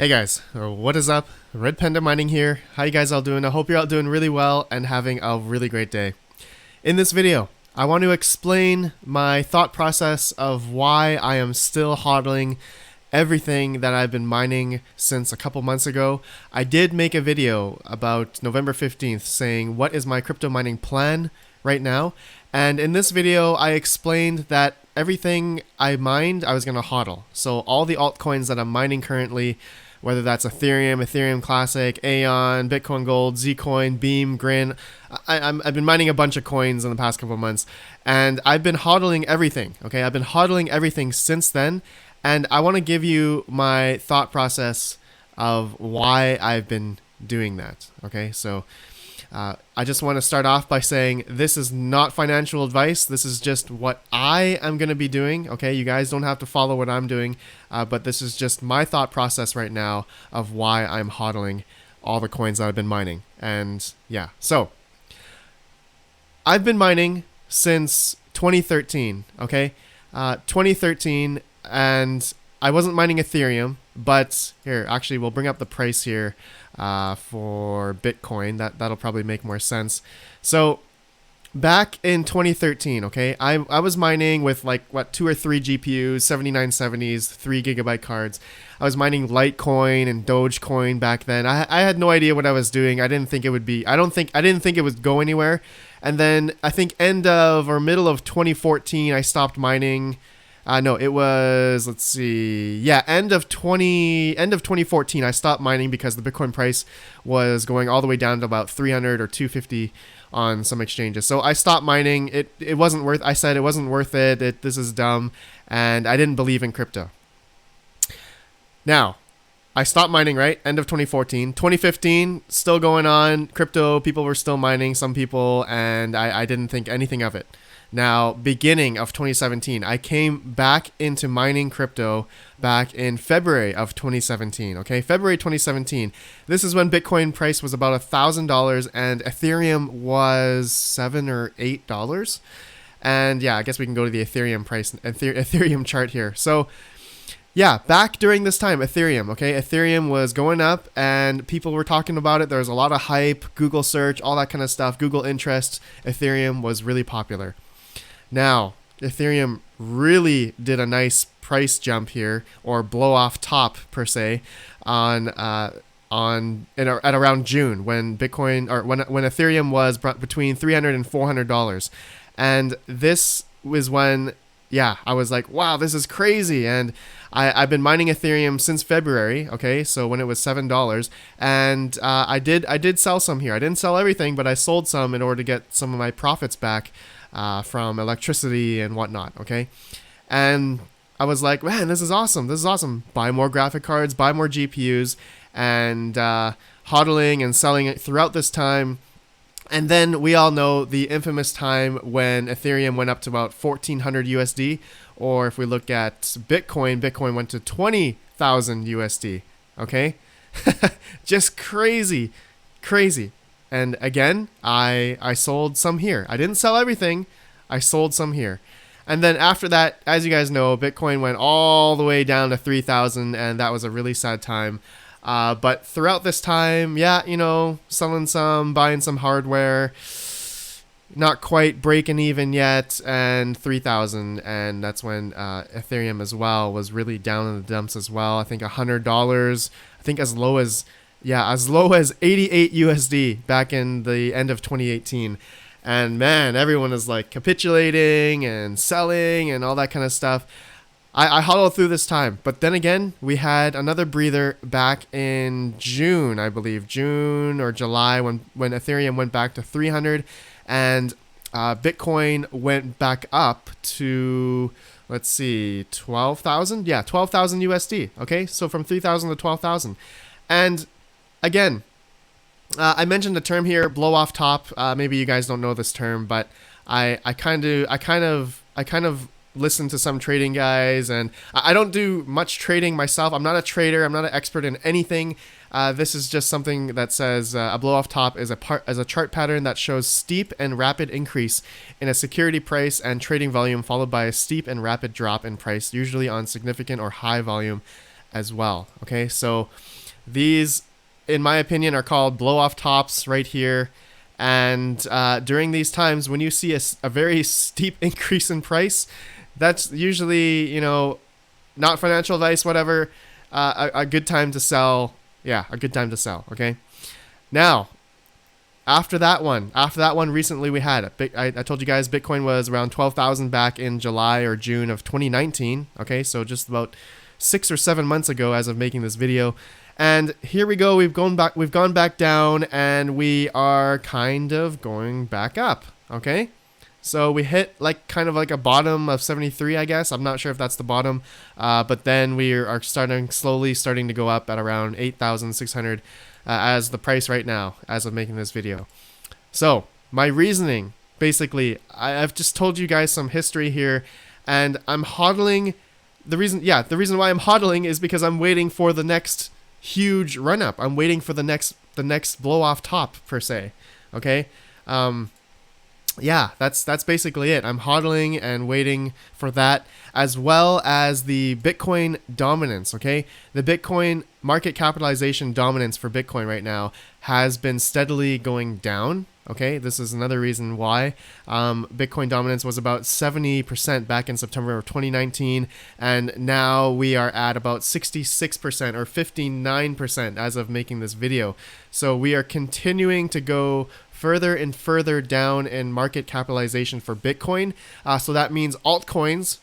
Hey guys, what is up? RedPandaMining here. How you guys all doing? I hope you're all doing really well and having a really great day. In this video, I want to explain my thought process of why I am still hodling everything that I've been mining since a couple months ago. I did make a video about November 15th saying what is my crypto mining plan right now. And in this video, I explained that everything I mined, I was going to hodl. So all the altcoins that I'm mining currently, whether that's Ethereum, Ethereum Classic, Aeon, Bitcoin Gold, Zcoin, Beam, Grin. I've been mining a bunch of coins in the past couple of months, and I've been hodling everything, okay? I've been hodling everything since then, and I want to give you my thought process of why I've been doing that, okay? So I just want to start off by saying this is not financial advice. This is just what I am going to be doing. Okay, you guys don't have to follow what I'm doing, but this is just my thought process right now of why I'm hodling all the coins that I've been mining. And yeah, so I've been mining since 2013. Okay, 2013, and I wasn't mining Ethereum, but here, actually, we'll bring up the price here for Bitcoin. That'll probably make more sense. So back in 2013, okay, I was mining with like what 2 or 3 GPUs, 7970s, 3 gigabyte cards. I was mining Litecoin and Dogecoin back then. I had no idea what I was doing. I didn't think it would be. I didn't think it would go anywhere. And then I think end of or middle of 2014, I stopped mining. No, it was, let's see, yeah, end of 2014, I stopped mining because the Bitcoin price was going all the way down to about 300 or 250 on some exchanges. So I stopped mining. It wasn't worth, I said it wasn't worth it. This is dumb, and I didn't believe in crypto. Now, I stopped mining, right? End of 2014. 2015, still going on. Crypto, people were still mining, some people, and I didn't think anything of it. Now, beginning of 2017, I came back into mining crypto back in February of 2017, okay? February 2017. This is when Bitcoin price was about $1,000 and Ethereum was $7 or $8. And yeah, I guess we can go to the Ethereum price, Ethereum chart here. So yeah, back during this time, Ethereum, okay? Ethereum was going up and people were talking about it. There was a lot of hype, Google search, all that kind of stuff, Google interest. Ethereum was really popular. Now, Ethereum really did a nice price jump here, or blow off top per se, at around June when Bitcoin or when Ethereum was between $300 and $400, and this was when, yeah, I was like, wow, this is crazy. And I've been mining Ethereum since February, okay, so when it was $7, and I did sell some here. I didn't sell everything, but I sold some in order to get some of my profits back from electricity and whatnot, okay? And I was like, man, this is awesome. This is awesome. Buy more graphic cards, buy more GPUs, and hodling and selling it throughout this time. And then we all know the infamous time when Ethereum went up to about 1,400 USD, or if we look at Bitcoin went to 20,000 USD, okay? Just crazy, crazy. And again, I sold some here. I didn't sell everything. I sold some here. And then after that, as you guys know, Bitcoin went all the way down to 3,000, and that was a really sad time. But throughout this time, yeah, you know, selling some, buying some hardware, not quite breaking even yet, and 3,000. And that's when Ethereum as well was really down in the dumps as well. I think $100, I think as low as 88 USD back in the end of 2018. And man, everyone is like capitulating and selling and all that kind of stuff. I hodled through this time, but then again, we had another breather back in June, I believe, June or July, when Ethereum went back to 300 and Bitcoin went back up to, let's see, 12,000? Yeah, 12,000 USD. Okay, so from 3,000 to 12,000. And again, I mentioned the term here, blow off top. Maybe you guys don't know this term, but I kind of listen to some trading guys, and I don't do much trading myself. I'm not a trader. I'm not an expert in anything. This is just something that says a blow off top is a chart pattern that shows steep and rapid increase in a security price and trading volume, followed by a steep and rapid drop in price, usually on significant or high volume as well. Okay, so these, in my opinion, are called blow off tops right here. And during these times, when you see a very steep increase in price, that's usually, not financial advice, whatever, a good time to sell. Yeah, a good time to sell. Okay. Now, after that one recently we had I told you guys Bitcoin was around 12,000 back in July or June of 2019. Okay, so just about 6 or 7 months ago as of making this video. And here we go, we've gone back down, and we are kind of going back up. Okay, so we hit kind of like a bottom of 73, I guess. I'm not sure if that's the bottom, but then we are slowly starting to go up at around 8,600 as the price right now as of making this video. So my reasoning, basically, I've just told you guys some history here, and I'm hodling. The reason why I'm hodling is because I'm waiting for the next huge run up. I'm waiting for the next blow off top, per se. Okay. Yeah, that's basically it. I'm hodling and waiting for that, as well as the Bitcoin dominance. Okay, the Bitcoin market capitalization dominance for Bitcoin right now has been steadily going down. Okay, this is another reason why Bitcoin dominance was about 70% back in September of 2019, and now we are at about 66% or 59% as of making this video. So we are continuing to go further and further down in market capitalization for Bitcoin. So that means altcoins,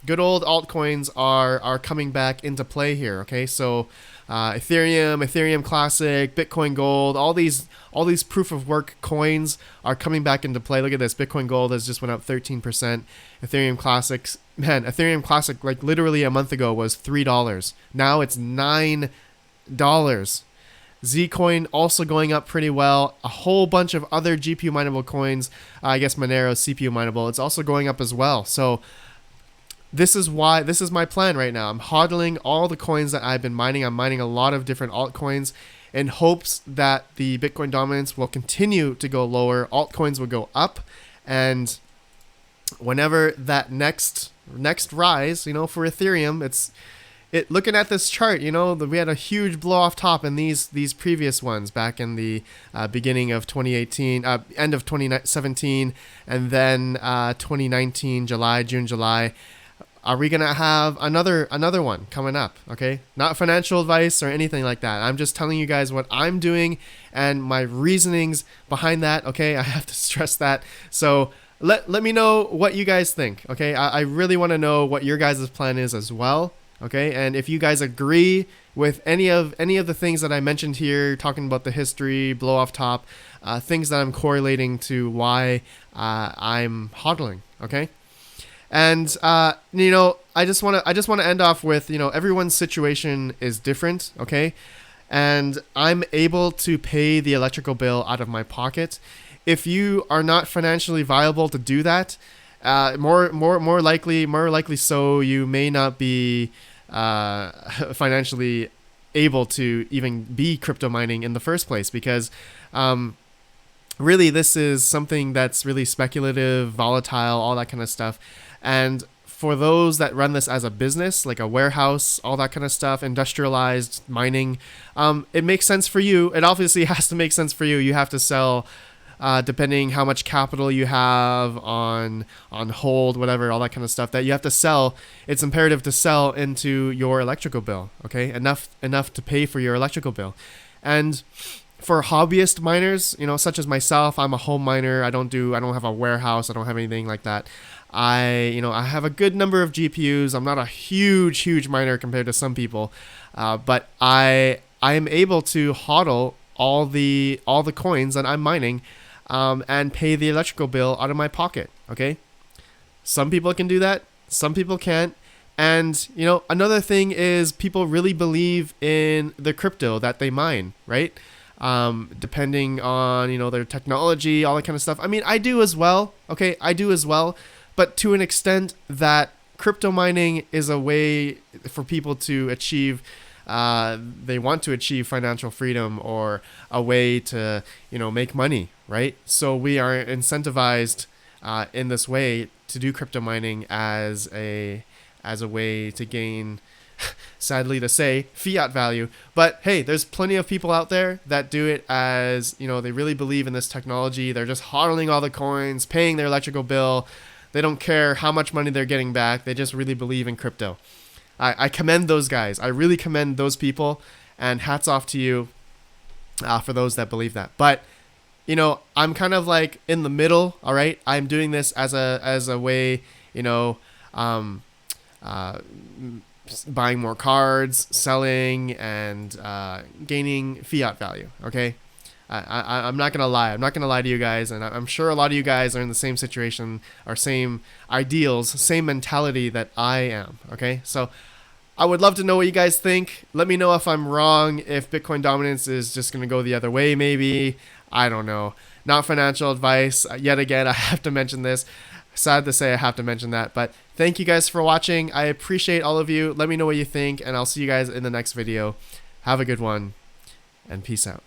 good old altcoins, are coming back into play here. Okay, so Ethereum Classic, Bitcoin Gold, all these proof of work coins are coming back into play. Look at this, Bitcoin Gold has just went up 13%. Ethereum Classic, like literally a month ago was $3. Now it's $9. Zcoin also going up pretty well. A whole bunch of other GPU mineable coins. I guess Monero CPU mineable. It's also going up as well. So this is my plan right now. I'm hodling all the coins that I've been mining. I'm mining a lot of different altcoins in hopes that the Bitcoin dominance will continue to go lower. Altcoins will go up, and whenever that next rise, for Ethereum, looking at this chart, we had a huge blow off top in these previous ones back in the beginning of 2018, end of 2017, and then 2019, June, July. Are we gonna have another one coming up? Okay, not financial advice or anything like that. I'm just telling you guys what I'm doing and my reasonings behind that. Okay, I have to stress that. So let me know what you guys think. Okay, I really want to know what your guys' plan is as well. Okay, and if you guys agree with any of the things that I mentioned here, talking about the history, blow off top, things that I'm correlating to why I'm hodling. Okay. And I just want to end off with, everyone's situation is different, okay? And I'm able to pay the electrical bill out of my pocket. If you are not financially viable to do that, more likely so, you may not be financially able to even be crypto mining in the first place, because really this is something that's really speculative, volatile, all that kind of stuff. And for those that run this as a business, like a warehouse, all that kind of stuff, industrialized mining, it makes sense for you. It obviously has to make sense for you. You have to sell, depending how much capital you have on hold, whatever, all that kind of stuff that you have to sell. It's imperative to sell into your electrical bill, okay? Enough to pay for your electrical bill. And for hobbyist miners, such as myself, I'm a home miner. I don't have a warehouse. I don't have anything like that. I have a good number of GPUs. I'm not a huge miner compared to some people, but I am able to hodl all the coins that I'm mining, and pay the electrical bill out of my pocket. Okay, some people can do that. Some people can't. And another thing is, people really believe in the crypto that they mine, right? Depending on their technology, all that kind of stuff. I mean, I do as well. Okay, I do as well. But to an extent that crypto mining is a way for people to achieve, they want to achieve financial freedom, or a way to, make money, right? So we are incentivized in this way to do crypto mining as a way to gain sadly to say, fiat value. But hey, there's plenty of people out there that do it as, they really believe in this technology. They're just hodling all the coins, paying their electrical bill. They don't care how much money they're getting back. They just really believe in crypto. I commend those guys. I really commend those people, and hats off to you for those that believe that. But I'm kind of like in the middle. All right, I'm doing this as a way, buying more cards, selling, and gaining fiat value. Okay, I'm not gonna lie. I'm not gonna lie to you guys, and I'm sure a lot of you guys are in the same situation, or same ideals, same mentality that I am. Okay, so I would love to know what you guys think. Let me know if I'm wrong, if Bitcoin dominance is just gonna go the other way, maybe. I don't know. Not financial advice. Yet again, I have to mention this. Sad to say I have to mention that, but thank you guys for watching. I appreciate all of you. Let me know what you think, and I'll see you guys in the next video. Have a good one, and peace out.